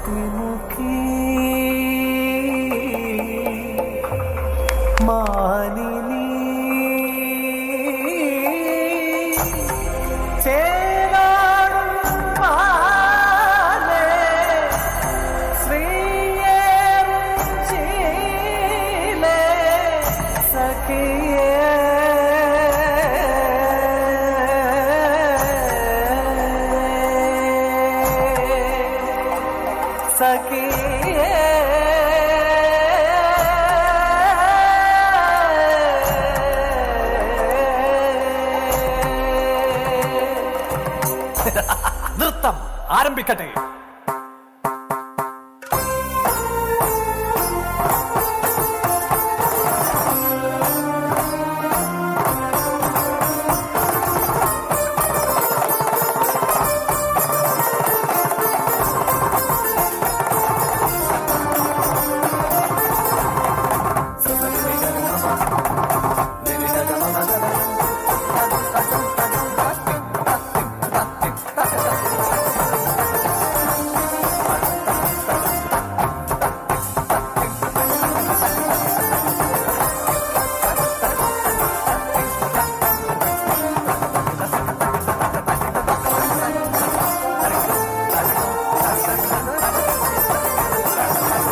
മതിമുഖി മാനിനി ചേരാടും മാലേ ശ്രീയേറും ചീലേ സഖിയേ സഖിയേ നൃത്തം ആരംഭിക്കട്ടെ.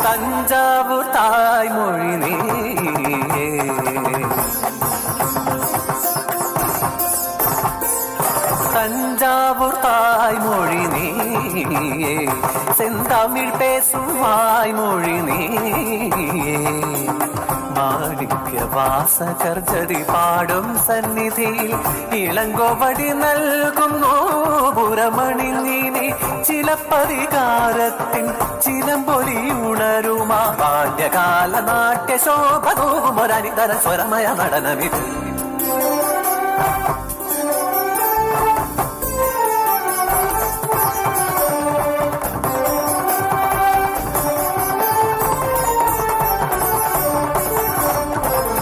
തഞ്ചാവൂർ തായ്മൊഴി നീ தஞ்சாவூர் தாய்மொழி நீயே செந்தமிழ் பேசும் வாய்மொழி நீயே മാണിക്യ വാസകർ ജതി പാടും സന്നിധിയിൽ ഇളങ്കോവടി നൽകുന്നു പുരമണിഞ്ഞിനി ചിലപ്പതികാരത്തിൻ ചിലമ്പൊലി ഉണരുമാ ബാല്യകാല നാട്യ ശോഭതോമൊരനിതര സ്വരമയ നടനമിത്.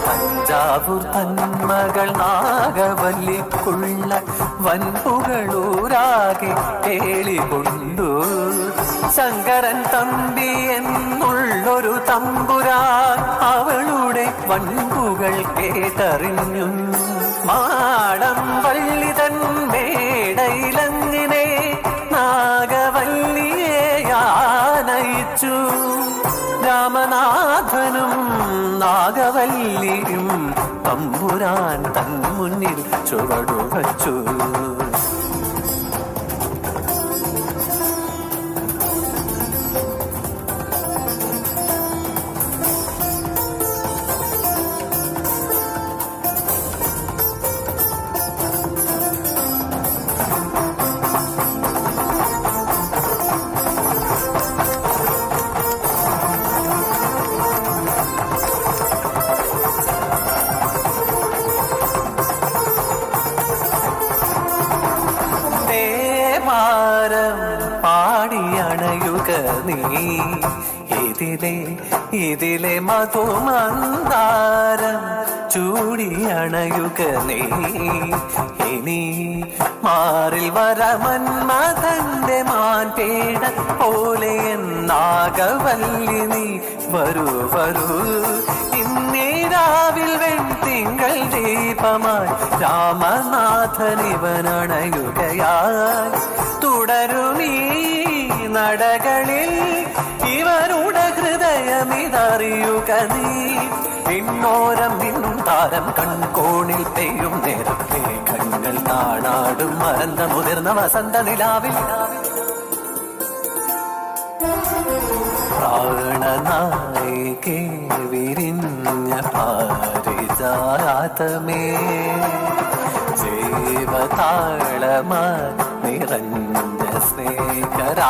തഞ്ചാവൂർ തന്മകൾ നാഗവല്ലിക്കുള്ള വൻപുകളൂരാകെ കേളികൊണ്ടു ശങ്കരൻ തമ്പി എന്നുള്ളൊരു തമ്പുരാൻ അവളുടെ വൻപുകൾ കേട്ടറിഞ്ഞു. മാടം വള്ളി തൻ മേടയിലങ്ങിനെ നാഗവല്ലിയെ ആനയിച്ചു. രാമനാഥനും നാഗവല്ലിയും തമ്പുരാൻ തൻ മുന്നിൽ ചുവടുവച്ചു. പാടിയണയുക നീ ഇതിലെ മധുമന്ദാരം ചൂടിയണയുക നീ. ഇനി മാറിൽ വരമന്മഥന്റെ മാൻപേട പോലെ നാഗവല്ലി നീ വരൂ വരൂ. ഇന്നീരാവിൽ വെൺതിങ്കൾ ദീപമായി രാമനാഥനിവനണയുകയായി. തുടരുമീ നടകളിൽ ഇവരുടെ ഹൃദയമിതറിയുക നീ. പിന്നോരം നിന്നും താരം കൺകോണിൽ പെയ്യും നേരം മേഘങ്ങൾ താണാടും മറന്ന മുതിർന്ന വസന്ത നിലാവിൽ പ്രാണനായികേ വിരിഞ്ഞ പാരിജാതമേ ജീവതാളമാ നിറഞ്ഞ സ്നേഹരാഗമേ.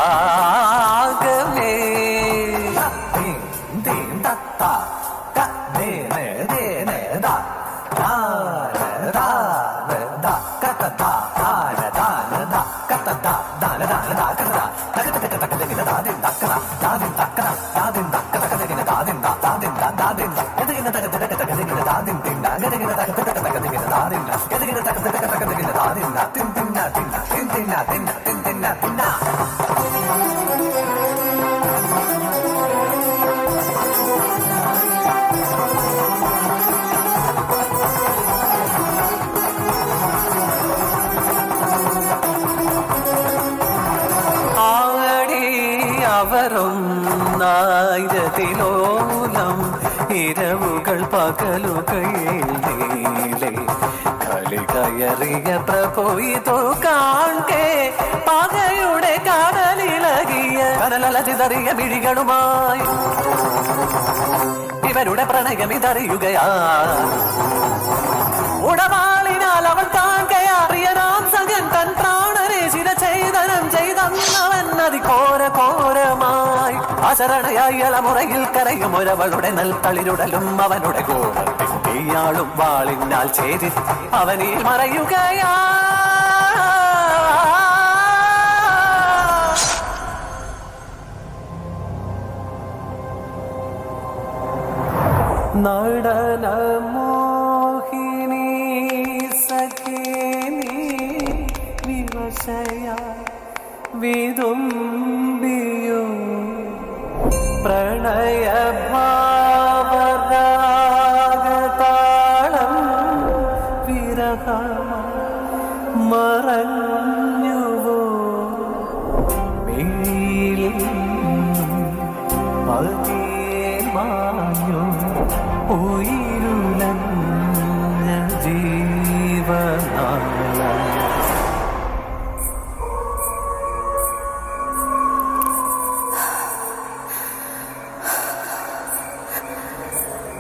അവരൊന്നായിരത്തിലോലം ഇരവുകൾ പകലുകൾ നീലേ കളി കയറിയ പ്രഭു ഇതു കാൺകേ പകയുടെ കടലിളകിയ കനലല ചിതറിയ മിഴികളുമായി ഇവരുടെ പ്രണയമിതറിയുകയാ ഉടവാളിനാൽ അവൾ കാൺകയറിയനാം സകൻ തൻ പ്രാണനെ ചിരചേതനം ചെയ്തന്നവൻ നദി ഘോര ഘോരമായി അശരണയായി അലമുറയിൽ കരയും ഒരവളുടെ നെൽത്തളിരുടലും അവനുടെ കോപത്തിയാളും വാളിനാൽ ചേരി അവനിൽ മറയുകയാ നടനമോഹിനി സഖിനി വിവശയ വിതുമ്പിയോ പ്രണയഭാവരാഗതാളം വിരഹ മറഞ്ഞുവോ മേലിൽ പതിയെ മാഞ്ഞു ഉയിരുലഞ്ഞ ജീവനാള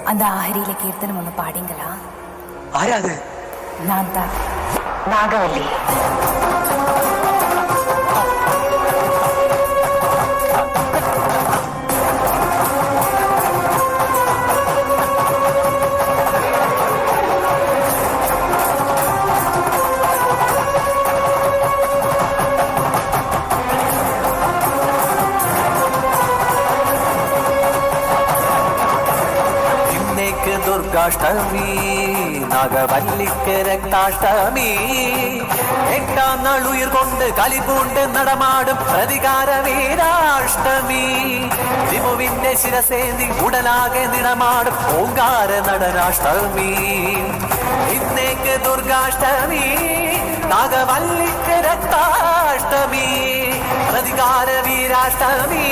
அந்த ஆஹரியில கீர்த்தனம் ஒண்ணு பாடிங்களா? ஆராது? நான் தான் நாகவல்லி. ദുർഗാഷ്ടമി നാഗവല്ലിക്ക് രക്താഷ്ടമി എട്ടാം നാൾ ഉയർ കൊണ്ട് കലിപൂണ്ട് നടമാടും പ്രതികാര വീരാഷ്ടമി ദിമുവിന്റെ ശിരസേന്തി ഉടലാകെ നിടമാടും ഓങ്കാര നടനാഷ്ടമി ഇന്നേക്ക് ദുർഗാഷ്ടമി നാഗവല്ലിക്ക് രക്താഷ്ടമി പ്രതികാര വീരാഷ്ടമി